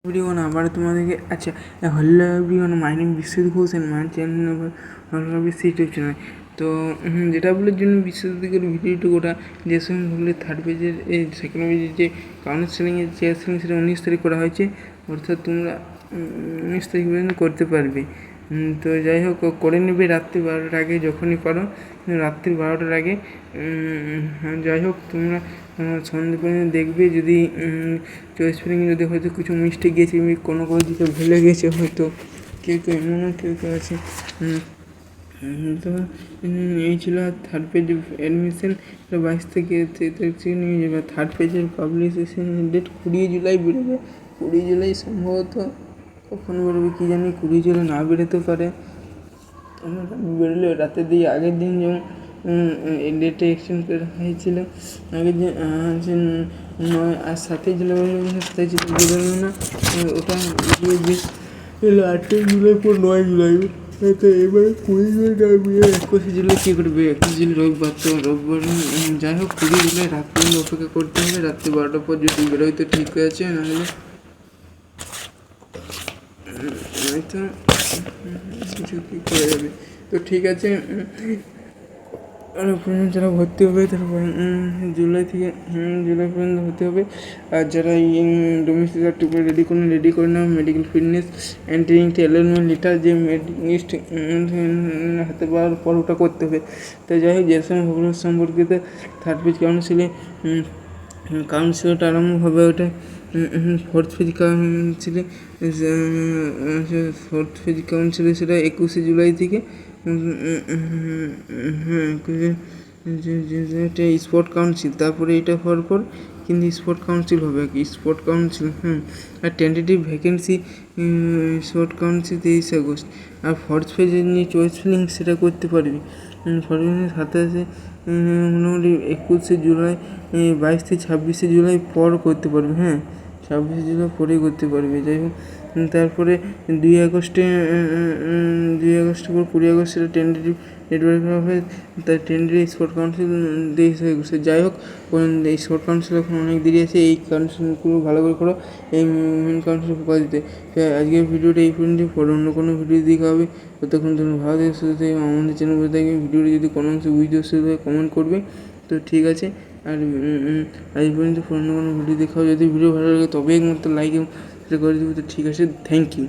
Everyone আবার তোমাদেরকে hello everyone, my name Biswajit Ghosh and my channel YouTube channel. তো যেটা বলার জন্য বিশ্বজিতের ভিডিওটি ওটা যে সময় বললে থার্ড পেজের এই সেকেন্ড পেজের যে কাউন্সেলিংয়ের যে সেটা 19 তারিখ করা হয়েছে, অর্থাৎ তোমরা 19 তারিখ পর্যন্ত করতে পারবে। তো যাই হোক, করে নেবে রাত্রি 12টার আগে, যখনই পারো রাত্রি 12টার আগে। যাই হোক, তোমরা সন্ধ্যে পর্যন্ত দেখবে। যদি চয়েস ফিলিং যদি হয়তো কিছু মিস্টেক গেছে, কোনো দিকে ভুলে গেছে, হয়তো কেউ এমনও কেউ আছে। তো এই ছিল থার্ড পেজ অ্যাডমিশন 22 থেকে 23 নিয়ে যাবে। থার্ড পেজের পাবলিকেশন ডেট 20 জুলাই বেরোবে। 20 জুলাই সম্ভবত কখন বেরোবে কী জানি, 20 জুলাই না বেরোতে পারে। বেরোলে রাতের দিয়ে আগের দিন যেমন এই ডেটে এক্সটেন্ড করা হয়েছিল, আগের দিন 9 আর 7 জুলাই বেরোবে, 7 জুলাই বেরোবে না, ওটা বেশ 8 জুলাই পর 9 জুলাই। তো এবারে 20 জুলাই না বেরিয়ে 21 জুলাই কী করবে? 21 জুলাই রবিবার, তো রবিবার। যাই হোক, 20 জুলাই রাত পর্যন্ত অপেক্ষা করতে হবে। রাত্রি 12টার পর যদি বেরোয় তো ঠিক আছে, নাহলে হয়তো কিছু কী করা যাবে। তো ঠিক আছে, যারা ভর্তি হবে তারা জুলাই পর্যন্ত হতে হবে। আর যারা ডোমেস্টিক সার্টিফিকেট রেডি করে নেওয়া, medical fitness entering enrolment letter যে লিস্ট হাতে পাওয়ার পর ওটা করতে হবে। তো যাই হোক, যে সময় ভূগোল সম্পর্কিত থার্ড পেজ কাউন্সিলটা আরম্ভ হবে। ওটা ফোর্থ পেজ কাউন্সিলে সেটা 21 জুলাই থেকে। স্পোর্ট কাউন্সিল, তারপরে এটা হওয়ার পর কিন্তু স্পোর্ট কাউন্সিল হবে, স্পোর্ট কাউন্সিল। আর tentative vacancy sport council 23 August. আর ফোর্থ পেজের নিয়ে চয়েস ফিলিং সেটা করতে পারবি ফোর্থ পেজের 27 মোটামুটি 21 জুলাই, 22 থেকে 26 জুলাই পর করতে পারবে। 26 জুলাই পরেই করতে পারবে। যাই হোক, তারপরে 2 আগস্টে পর 20 আগস্ট সেটা টেন্টেটিভ নেটওয়ার্ক হবে। তার টেন্টেটিভ স্পোর্ট কাউন্সিল 23 আগস্টে। যাই হোক, এই স্পোর্ট কাউন্সিল এখন অনেক দেরি আছে। এই কাউন্সিলগুলো ভালো করে করো, এই মেন কাউন্সিল ফোকাস দিতে। আজকের ভিডিওটা এই পর্যন্ত, পরে অন্য কোনো ভিডিও দেখা হবে। ততক্ষণ তুমি ভালো থেকে সুস্থ থেকে আমাদের চ্যানেল বলে থাকবে। ভিডিওটি যদি কোনো অংশে বুঝতে অসুবিধা হয় কমেন্ট করবে। তো ঠিক আছে, আর আজ পর্যন্ত অন্য কোনো ভিডিও দেখা হবে। যদি ভিডিও ভালো লাগে তবে একমাত্র লাইক এবং সেটা করে দেবে। তো ঠিক আছে, থ্যাংক ইউ।